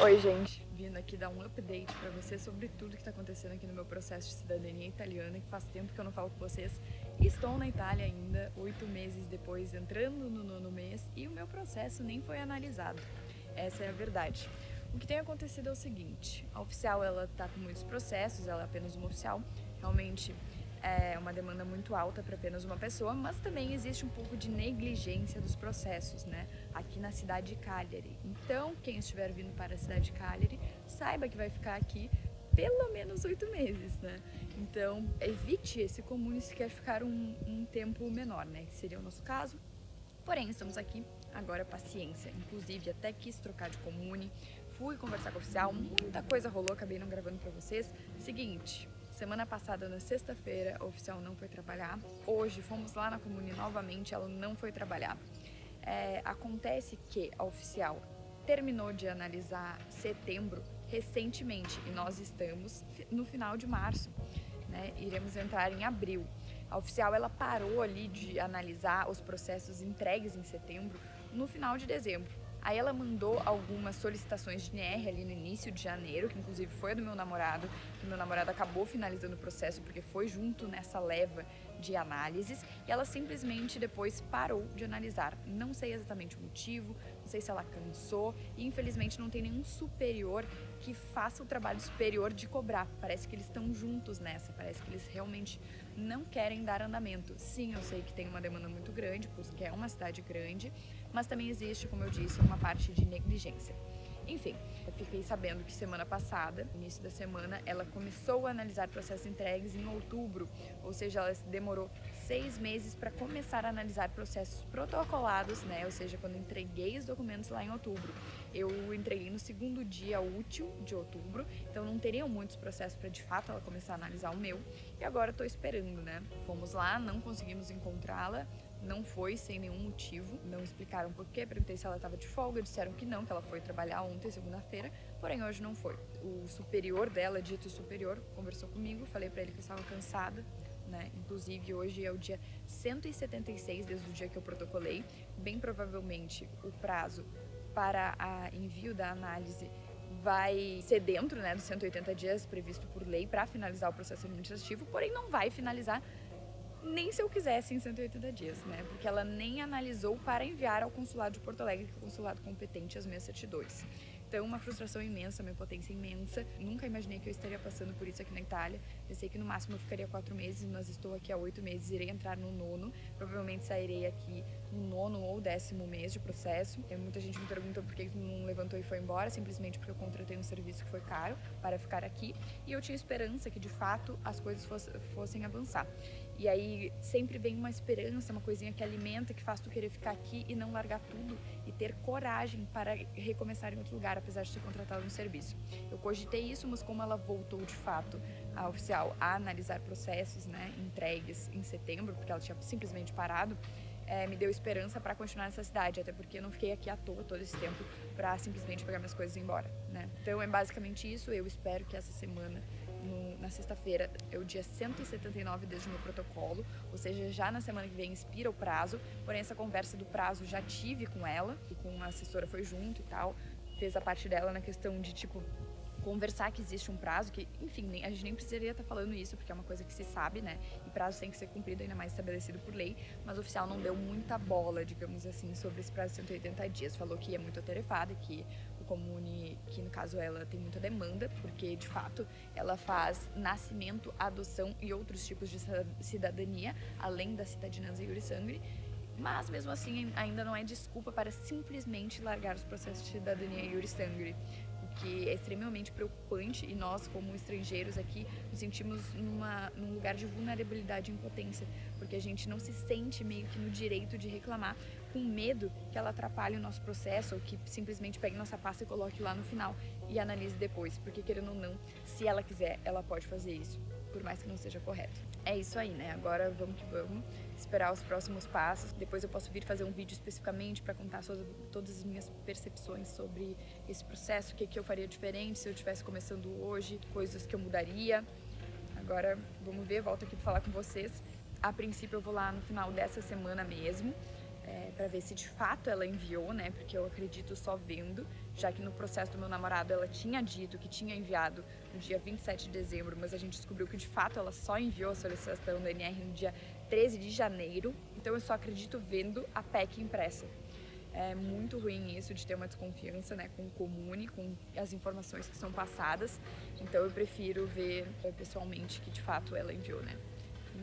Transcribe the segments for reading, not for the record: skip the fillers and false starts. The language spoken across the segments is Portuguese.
Oi, gente, vindo aqui dar um update pra vocês sobre tudo que tá acontecendo aqui no meu processo de cidadania italiana, que faz tempo que eu não falo com vocês. Estou na Itália ainda, 8 meses depois, entrando no 9º mês, e o meu processo nem foi analisado. Essa é a verdade. O que tem acontecido é o seguinte: a oficial ela tá com muitos processos, ela é apenas uma oficial, realmente é uma demanda muito alta para apenas uma pessoa, mas também existe um pouco de negligência dos processos, né? Aqui na cidade de Cagliari. Então, quem estiver vindo para a cidade de Cagliari, saiba que vai ficar aqui pelo menos 8 meses, né? Então, evite esse comune se quer ficar um tempo menor, né? Que seria o nosso caso. Porém, estamos aqui, agora paciência. Inclusive, até quis trocar de comune, fui conversar com o oficial, muita coisa rolou, acabei não gravando pra vocês. Seguinte, semana passada, na sexta-feira, a oficial não foi trabalhar. Hoje, fomos lá na comune novamente, ela não foi trabalhar. Acontece que a oficial terminou de analisar setembro recentemente e nós estamos no final de março, né? Iremos entrar em abril. A oficial ela parou ali de analisar os processos entregues em setembro no final de dezembro. Aí ela mandou algumas solicitações de NR ali no início de janeiro, que inclusive foi a do meu namorado, que meu namorado acabou finalizando o processo porque foi junto nessa leva de análises, e ela simplesmente depois parou de analisar. Não sei exatamente o motivo, não sei se ela cansou, e infelizmente não tem nenhum superior que faça o trabalho superior de cobrar. Parece que eles estão juntos nessa, parece que eles realmente não querem dar andamento. Sim, eu sei que tem uma demanda muito grande, porque é uma cidade grande, mas também existe, como eu disse, uma parte de negligência. Enfim, eu fiquei sabendo que semana passada, início da semana, ela começou a analisar processos entregues em outubro, ou seja, ela demorou 6 meses para começar a analisar processos protocolados, né? Ou seja, quando entreguei os documentos lá em outubro. Eu entreguei no segundo dia útil de outubro, então não teriam muitos processos para de fato ela começar a analisar o meu. E agora eu tô esperando, né? Fomos lá, não conseguimos encontrá-la. Não foi sem nenhum motivo, não explicaram por quê, perguntei se ela estava de folga, disseram que não, que ela foi trabalhar ontem, segunda-feira, porém hoje não foi. O superior dela, dito superior, conversou comigo, falei para ele que eu estava cansada, né? Inclusive hoje é o dia 176 desde o dia que eu protocolei, bem provavelmente o prazo para envio da análise vai ser dentro, né, dos 180 dias previsto por lei para finalizar o processo administrativo, porém não vai finalizar nem se eu quisesse em 180 dias, né? Porque ela nem analisou para enviar ao consulado de Porto Alegre, que é o consulado competente, as minhas certidões. Então, uma frustração imensa, uma impotência imensa. Nunca imaginei que eu estaria passando por isso aqui na Itália. Pensei que no máximo eu ficaria 4 meses, mas estou aqui há 8 meses, irei entrar no 9º. Provavelmente sairei aqui no 9º ou 10º mês de processo. Muita gente me pergunta por que não levantou e foi embora, simplesmente porque eu contratei um serviço que foi caro para ficar aqui. E eu tinha esperança que, de fato, as coisas fossem avançar. E aí sempre vem uma esperança, uma coisinha que alimenta, que faz tu querer ficar aqui e não largar tudo e ter coragem para recomeçar em outro lugar, apesar de ter contratado um serviço. Eu cogitei isso, mas como ela voltou de fato, a oficial, a analisar processos, né, entregues em setembro, porque ela tinha simplesmente parado, me deu esperança para continuar nessa cidade, até porque eu não fiquei aqui à toa todo esse tempo para simplesmente pegar minhas coisas e ir embora, né? Então é basicamente isso. Eu espero que essa semana, na sexta-feira, é o dia 179 desde o meu protocolo, ou seja, já na semana que vem expira o prazo, porém essa conversa do prazo já tive com ela, e com a assessora foi junto e tal, fez a parte dela na questão de, tipo, conversar que existe um prazo, que, enfim, a gente nem precisaria estar falando isso, porque é uma coisa que se sabe, né? E prazo tem que ser cumprido, ainda mais estabelecido por lei, mas o oficial não deu muita bola, digamos assim, sobre esse prazo de 180 dias. Falou que é muito atarefado, que o comune, que no caso ela tem muita demanda, porque de fato ela faz nascimento, adoção e outros tipos de cidadania, além da cidadinanza iure sangue. Mas mesmo assim ainda não é desculpa para simplesmente largar os processos de cidadania iure sangue, o que é extremamente preocupante, e nós como estrangeiros aqui nos sentimos num lugar de vulnerabilidade e impotência, porque a gente não se sente meio que no direito de reclamar, com medo que ela atrapalhe o nosso processo, ou que simplesmente pegue nossa pasta e coloque lá no final e analise depois, porque querendo ou não, se ela quiser, ela pode fazer isso, por mais que não seja correto. É isso aí, né? Agora vamos que vamos, esperar os próximos passos. Depois eu posso vir fazer um vídeo especificamente para contar todas as minhas percepções sobre esse processo, o que eu faria diferente se eu estivesse começando hoje, coisas que eu mudaria. Agora vamos ver, volto aqui para falar com vocês. A princípio eu vou lá no final dessa semana mesmo. para ver se de fato ela enviou, né? Porque eu acredito só vendo, já que no processo do meu namorado ela tinha dito que tinha enviado no dia 27 de dezembro, mas a gente descobriu que de fato ela só enviou a solicitação do NR no dia 13 de janeiro, então eu só acredito vendo a PEC impressa. É muito ruim isso de ter uma desconfiança, né, com o Comune, com as informações que são passadas, então eu prefiro ver pessoalmente que de fato ela enviou, né?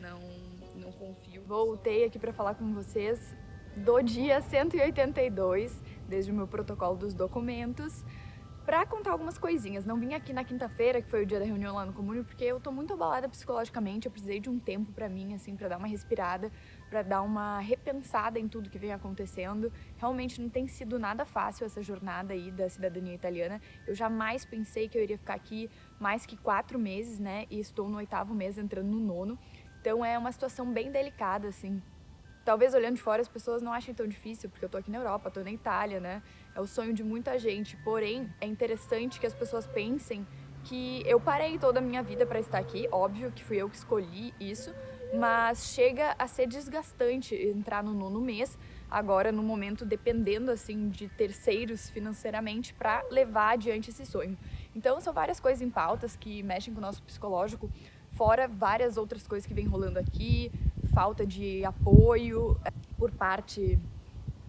Não confio. Voltei aqui para falar com vocês do dia 182, desde o meu protocolo dos documentos, para contar algumas coisinhas. Não vim aqui na quinta-feira, que foi o dia da reunião lá no Comune, porque eu tô muito abalada psicologicamente, eu precisei de um tempo para mim, assim, para dar uma respirada, para dar uma repensada em tudo que vem acontecendo. Realmente não tem sido nada fácil essa jornada aí da cidadania italiana. Eu jamais pensei que eu iria ficar aqui mais que 4 meses, né, e estou no 8º mês, entrando no 9º. Então é uma situação bem delicada, assim. Talvez olhando de fora as pessoas não achem tão difícil, porque eu tô aqui na Europa, tô na Itália, né? É o sonho de muita gente. Porém, é interessante que as pessoas pensem que eu parei toda a minha vida para estar aqui. Óbvio que fui eu que escolhi isso, mas chega a ser desgastante entrar no 9º mês, agora no momento dependendo assim de terceiros financeiramente para levar adiante esse sonho. Então são várias coisas em pautas que mexem com o nosso psicológico, fora várias outras coisas que vem rolando aqui, falta de apoio por parte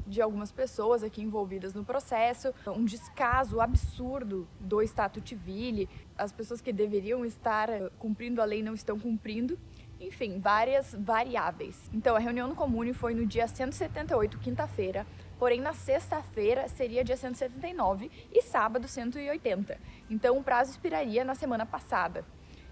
de algumas pessoas aqui envolvidas no processo, um descaso absurdo do Stato Civile, as pessoas que deveriam estar cumprindo a lei não estão cumprindo, enfim, várias variáveis. Então a reunião no Comune foi no dia 178, quinta-feira, porém na sexta-feira seria dia 179 e sábado 180, então o prazo expiraria na semana passada.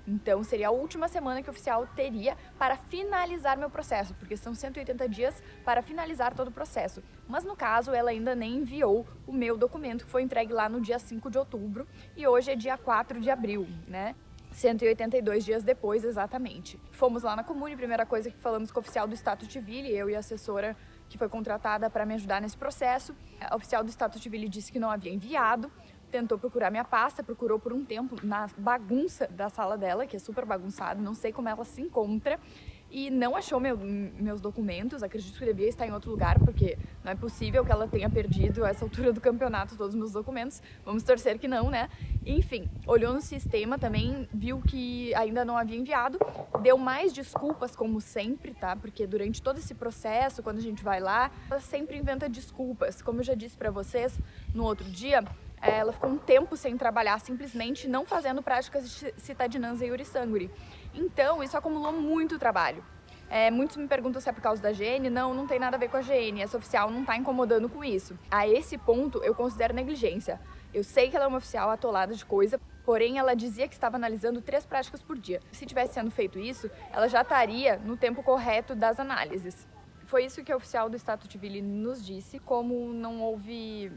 Então, seria a última semana que o oficial teria para finalizar meu processo, porque são 180 dias para finalizar todo o processo. Mas, no caso, ela ainda nem enviou o meu documento, que foi entregue lá no dia 5 de outubro, e hoje é dia 4 de abril, né? 182 dias depois, exatamente. Fomos lá na Comune, primeira coisa que falamos com o oficial do Stato Civile, eu e a assessora que foi contratada para me ajudar nesse processo. A oficial do Stato Civile disse que não havia enviado, tentou procurar minha pasta, procurou por um tempo na bagunça da sala dela, que é super bagunçado, não sei como ela se encontra, e não achou meus documentos. Acredito que devia estar em outro lugar, porque não é possível que ela tenha perdido a essa altura do campeonato todos os meus documentos. Vamos torcer que não, né? Enfim, olhou no sistema também, viu que ainda não havia enviado, deu mais desculpas como sempre, tá? Porque durante todo esse processo, quando a gente vai lá, ela sempre inventa desculpas. Como eu já disse pra vocês no outro dia, ela ficou um tempo sem trabalhar, simplesmente não fazendo práticas de cittadinanza e iurissanguere. Então, isso acumulou muito trabalho. Muitos me perguntam se é por causa da GN. Não tem nada a ver com a GN. Essa oficial não está incomodando com isso. A esse ponto, eu considero negligência. Eu sei que ela é uma oficial atolada de coisa, porém ela dizia que estava analisando 3 práticas por dia. Se tivesse sendo feito isso, ela já estaria no tempo correto das análises. Foi isso que a oficial do Stato Civile nos disse. Como não houve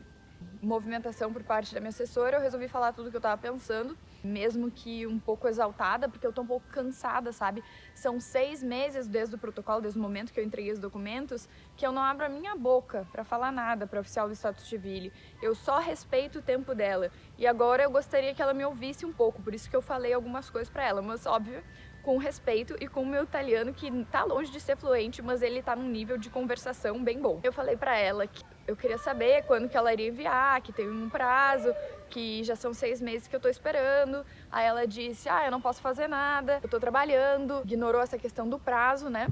movimentação por parte da minha assessora, eu resolvi falar tudo o que eu tava pensando, mesmo que um pouco exaltada, porque eu tô um pouco cansada, sabe? São 6 meses desde o protocolo, desde o momento que eu entreguei os documentos, que eu não abro a minha boca para falar nada para oficial do Stato Civile. Eu só respeito o tempo dela. E agora eu gostaria que ela me ouvisse um pouco, por isso que eu falei algumas coisas para ela, mas óbvio, com respeito e com o meu italiano, que tá longe de ser fluente, mas ele tá num nível de conversação bem bom. Eu falei para ela que eu queria saber quando que ela iria enviar, que tem um prazo, que já são 6 meses que eu tô esperando. Aí ela disse, eu não posso fazer nada, eu tô trabalhando, ignorou essa questão do prazo, né?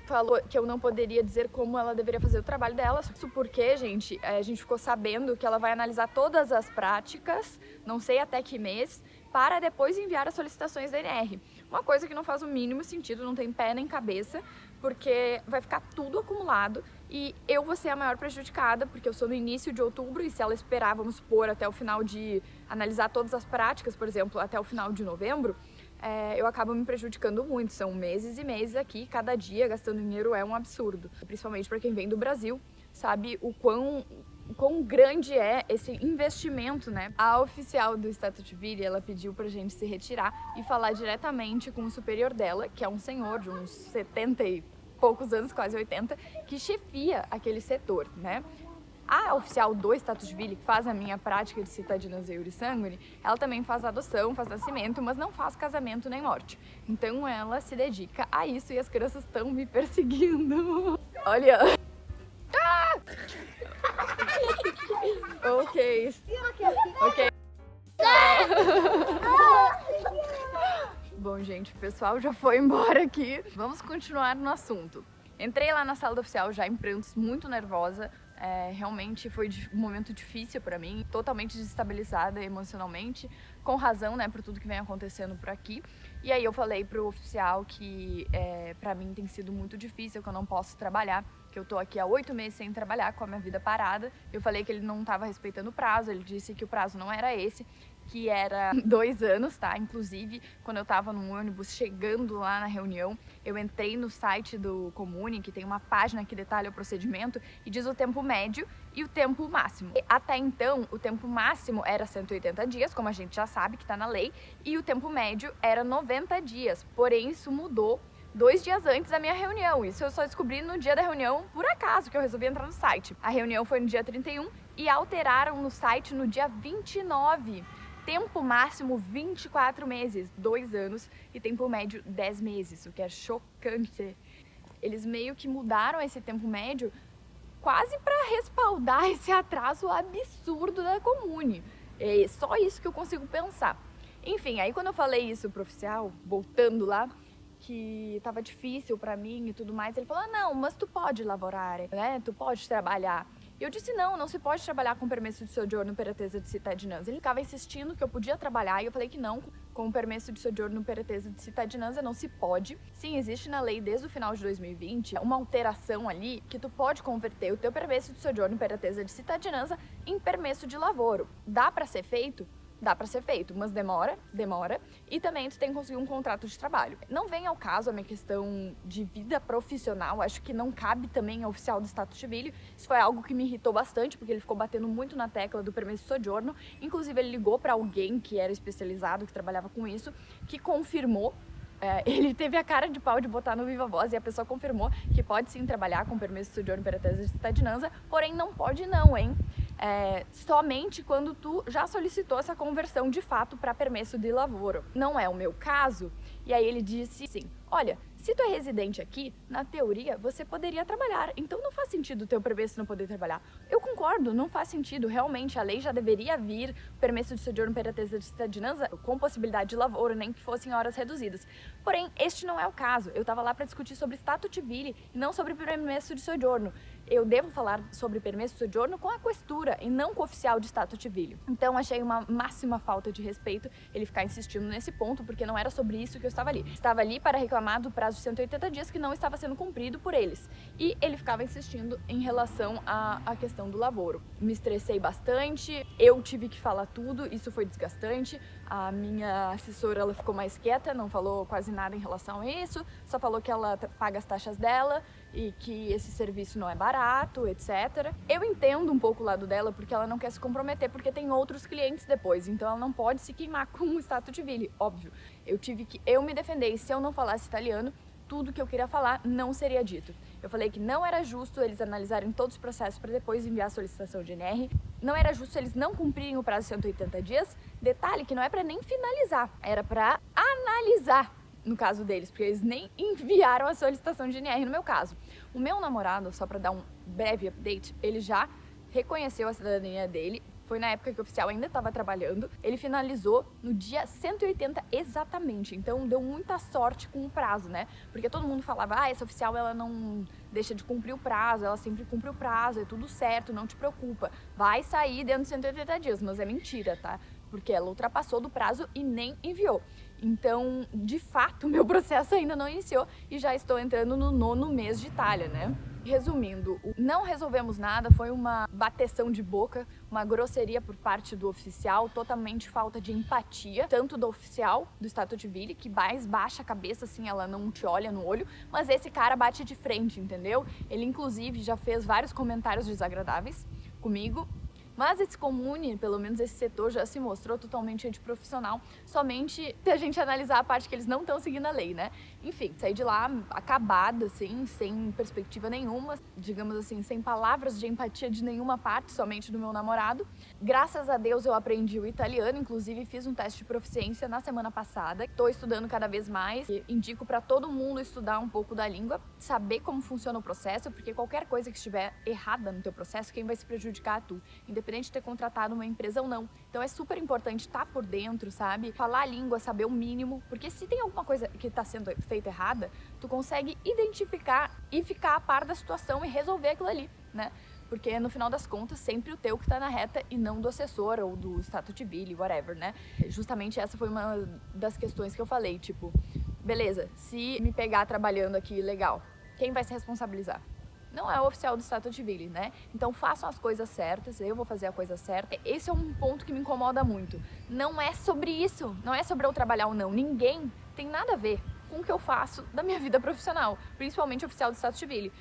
Falou que eu não poderia dizer como ela deveria fazer o trabalho dela. Isso porque, gente, a gente ficou sabendo que ela vai analisar todas as práticas, não sei até que mês, para depois enviar as solicitações da NR. Uma coisa que não faz o mínimo sentido, não tem pé nem cabeça, porque vai ficar tudo acumulado e eu vou ser a maior prejudicada, porque eu sou no início de outubro e se ela esperar, vamos supor, até o final de analisar todas as práticas, por exemplo, até o final de novembro, eu acabo me prejudicando muito. São meses e meses aqui, cada dia gastando dinheiro é um absurdo. Principalmente para quem vem do Brasil, sabe o quão grande é esse investimento, né? A oficial do Stato Civile, ela pediu pra gente se retirar e falar diretamente com o superior dela, que é um senhor de uns 70 e poucos anos, quase 80, que chefia aquele setor, né? A oficial do Stato Civile, que faz a minha prática de cittadinanza e iurissanguere, ela também faz adoção, faz nascimento, mas não faz casamento nem morte. Então ela se dedica a isso e as crianças estão me perseguindo. Olha... Ok. Ok. Bom, gente, o pessoal já foi embora aqui. Vamos continuar no assunto. Entrei lá na sala do oficial já em prantos, muito nervosa. Realmente foi um momento difícil para mim, totalmente desestabilizada emocionalmente, com razão, né, por tudo que vem acontecendo por aqui. E aí eu falei pro oficial que para mim tem sido muito difícil, que eu não posso trabalhar, que eu tô aqui há 8 meses sem trabalhar, com a minha vida parada. Eu falei que ele não estava respeitando o prazo, ele disse que o prazo não era esse, que era 2 anos, tá? Inclusive, quando eu tava no ônibus chegando lá na reunião, eu entrei no site do Comune, que tem uma página que detalha o procedimento e diz o tempo médio e o tempo máximo. Até então, o tempo máximo era 180 dias, como a gente já sabe que tá na lei, e o tempo médio era 90 dias. Porém, isso mudou 2 dias antes da minha reunião. Isso eu só descobri no dia da reunião, por acaso, que eu resolvi entrar no site. A reunião foi no dia 31 e alteraram no site no dia 29. Tempo máximo 24 meses, 2 anos, e tempo médio 10 meses, o que é chocante. Eles meio que mudaram esse tempo médio quase para respaldar esse atraso absurdo da Comune. É só isso que eu consigo pensar. Enfim, aí quando eu falei isso pro oficial, voltando lá, que tava difícil para mim e tudo mais, ele falou: não, mas tu pode lavorare, né? Tu pode trabalhar. E eu disse: não se pode trabalhar com permesso de soggiorno per attesa di cittadinanza. Ele ficava insistindo que eu podia trabalhar e eu falei que não, com permesso de soggiorno per attesa di cittadinanza não se pode. Sim, existe na lei desde o final de 2020 uma alteração ali que tu pode converter o teu permesso de soggiorno per attesa di cittadinanza em permesso de lavoro. Dá para ser feito? Dá para ser feito, mas demora, e também tu tem que conseguir um contrato de trabalho. Não vem ao caso a minha questão de vida profissional, acho que não cabe também ao oficial do Stato Civile. Isso foi algo que me irritou bastante, porque ele ficou batendo muito na tecla do permesso de soggiorno. Inclusive ele ligou para alguém que era especializado, que trabalhava com isso, que confirmou. Ele teve a cara de pau de botar no Viva Voz e a pessoa confirmou que pode sim trabalhar com permesso de soggiorno per attesa di cittadinanza, porém não pode não, hein? Somente quando tu já solicitou essa conversão de fato para permesso de lavoro. Não é o meu caso. E aí ele disse sim: olha, se tu é residente aqui, na teoria você poderia trabalhar, então não faz sentido o teu permesso não poder trabalhar. Eu concordo, não faz sentido, realmente a lei já deveria vir permesso de soggiorno per attesa di cittadinanza com possibilidade de lavoro, nem que fossem horas reduzidas. Porém, este não é o caso. Eu estava lá para discutir sobre Stato Civile e não sobre permesso de soggiorno. Eu devo falar sobre permesso de soggiorno com a questura e não com o oficial de Stato Civile. Então achei uma máxima falta de respeito ele ficar insistindo nesse ponto, porque não era sobre isso que eu estava ali. Estava ali para reclamar do prazo de 180 dias que não estava sendo cumprido por eles. E ele ficava insistindo em relação à questão do lavoro. Me estressei bastante, eu tive que falar tudo, isso foi desgastante. A minha assessora, ela ficou mais quieta, não falou quase nada em relação a isso, só falou que ela paga as taxas dela e que esse serviço não é barato, etc. Eu entendo um pouco o lado dela, porque ela não quer se comprometer, porque tem outros clientes depois, então ela não pode se queimar com o Stato Civile, óbvio. Eu tive que me defender, e se eu não falasse italiano, tudo que eu queria falar não seria dito. Eu falei que não era justo eles analisarem todos os processos para depois enviar a solicitação de NR, não era justo eles não cumprirem o prazo de 180 dias, detalhe que não é para nem finalizar, era para analisar no caso deles, porque eles nem enviaram a solicitação de NR no meu caso. O meu namorado, só para dar um breve update, ele já reconheceu a cidadania dele. Foi na época que o oficial ainda estava trabalhando. Ele finalizou no dia 180 exatamente. Então deu muita sorte com o prazo, né? Porque todo mundo falava: essa oficial ela não deixa de cumprir o prazo, ela sempre cumpre o prazo, é tudo certo, não te preocupa. Vai sair dentro de 180 dias, mas é mentira, tá? Porque ela ultrapassou do prazo e nem enviou. Então, de fato, meu processo ainda não iniciou e já estou entrando no 9º mês de Itália, né? Resumindo, não resolvemos nada, foi uma bateção de boca, uma grosseria por parte do oficial, totalmente falta de empatia, tanto do oficial do Stato Civile, que mais baixa a cabeça, assim, ela não te olha no olho, mas esse cara bate de frente, entendeu? Ele, inclusive, já fez vários comentários desagradáveis comigo, Mas esse comune, pelo menos esse setor, já se mostrou totalmente antiprofissional, somente se a gente analisar a parte que eles não estão seguindo a lei, né? Enfim, saí de lá acabada, assim, sem perspectiva nenhuma, digamos assim, sem palavras de empatia de nenhuma parte, somente do meu namorado. Graças a Deus eu aprendi o italiano, inclusive fiz um teste de proficiência na semana passada. Estou estudando cada vez mais e indico para todo mundo estudar um pouco da língua, saber como funciona o processo, porque qualquer coisa que estiver errada no teu processo, quem vai se prejudicar é tu, independente de ter contratado uma empresa ou não. Então é super importante estar por dentro, sabe? Falar a língua, saber o mínimo, porque se tem alguma coisa que está sendo feita errada, tu consegue identificar e ficar a par da situação e resolver aquilo ali, né? Porque no final das contas, sempre o teu que tá na reta e não do assessor ou do status civil, whatever, né? Justamente essa foi uma das questões que eu falei, tipo, beleza, se me pegar trabalhando aqui, legal, quem vai se responsabilizar? Não é o oficial do status civil, né? Então façam as coisas certas, eu vou fazer a coisa certa. Esse é um ponto que me incomoda muito. Não é sobre isso, não é sobre eu trabalhar ou não. Ninguém tem nada a ver com o que eu faço da minha vida profissional, principalmente oficial do status civil.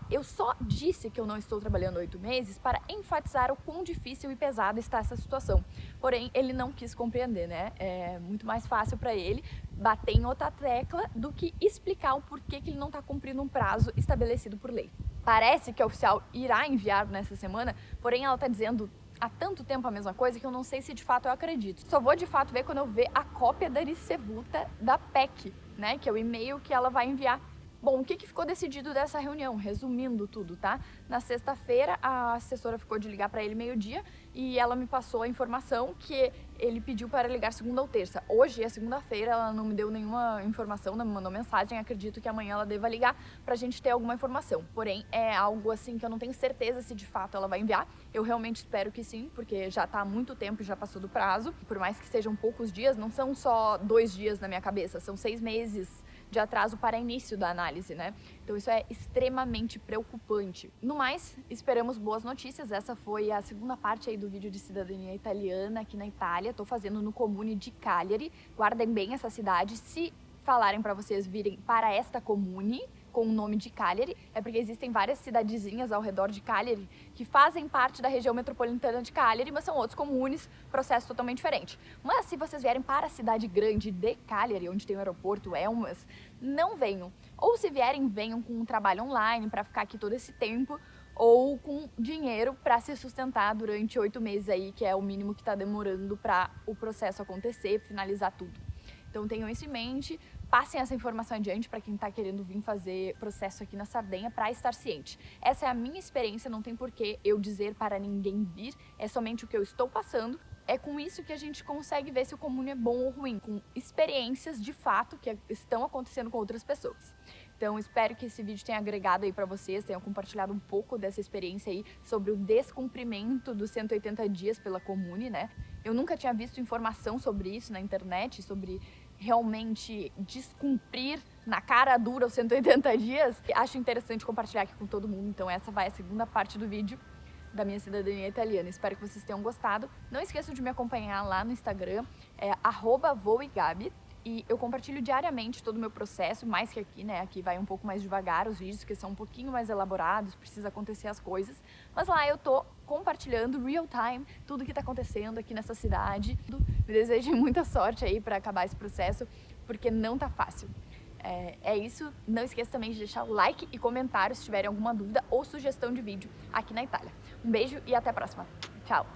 Eu só disse que eu não estou trabalhando 8 meses para enfatizar o quão difícil e pesado está essa situação. Porém, ele não quis compreender, né? É muito mais fácil para ele bater em outra tecla do que explicar o porquê que ele não está cumprindo um prazo estabelecido por lei. Parece que a oficial irá enviar nessa semana, porém ela está dizendo há tanto tempo a mesma coisa que eu não sei se de fato eu acredito. Só vou de fato ver quando eu ver a cópia da ricevuta da PEC, né, que é o e-mail que ela vai enviar. Bom, o que ficou decidido dessa reunião? Resumindo tudo, tá? Na sexta-feira, a assessora ficou de ligar para ele meio-dia e ela me passou a informação que ele pediu para ligar segunda ou terça. Hoje é segunda-feira, ela não me deu nenhuma informação, não me mandou mensagem. Acredito que amanhã ela deva ligar pra gente ter alguma informação. Porém, é algo assim que eu não tenho certeza se de fato ela vai enviar. Eu realmente espero que sim, porque já tá há muito tempo e já passou do prazo. Por mais que sejam poucos dias, não são só 2 dias na minha cabeça, são 6 meses de atraso para início da análise, né? Então isso é extremamente preocupante. No mais, esperamos boas notícias. Essa foi a segunda parte aí do vídeo de cidadania italiana aqui na Itália. Tô fazendo no comune de Cagliari. Guardem bem essa cidade. Se falarem para vocês virem para esta comune com o nome de Cagliari, é porque existem várias cidadezinhas ao redor de Cagliari que fazem parte da região metropolitana de Cagliari, mas são outros comunes, processo totalmente diferente. Mas se vocês vierem para a cidade grande de Cagliari, onde tem o aeroporto Elmas, não venham. Ou se vierem, venham com um trabalho online para ficar aqui todo esse tempo, ou com dinheiro para se sustentar durante 8 meses aí, que é o mínimo que está demorando para o processo acontecer, finalizar tudo. Então tenham isso em mente, passem essa informação adiante para quem está querendo vir fazer processo aqui na Sardenha para estar ciente. Essa é a minha experiência, não tem por que eu dizer para ninguém vir, é somente o que eu estou passando. É com isso que a gente consegue ver se o comune é bom ou ruim, com experiências de fato que estão acontecendo com outras pessoas. Então espero que esse vídeo tenha agregado aí para vocês, tenham compartilhado um pouco dessa experiência aí sobre o descumprimento dos 180 dias pela comune, né? Eu nunca tinha visto informação sobre isso na internet, sobre realmente descumprir na cara dura os 180 dias. Acho interessante compartilhar aqui com todo mundo, então essa vai a segunda parte do vídeo da minha cidadania italiana. Espero que vocês tenham gostado. Não esqueçam de me acompanhar lá no Instagram, @voigabi. E eu compartilho diariamente todo o meu processo, mais que aqui, né? Aqui vai um pouco mais devagar os vídeos, que são um pouquinho mais elaborados, precisa acontecer as coisas. Mas lá eu tô compartilhando real time tudo que tá acontecendo aqui nessa cidade. Me desejem muita sorte aí para acabar esse processo, porque não tá fácil. É isso. Não esqueça também de deixar o like e comentário se tiverem alguma dúvida ou sugestão de vídeo aqui na Itália. Um beijo e até a próxima. Tchau!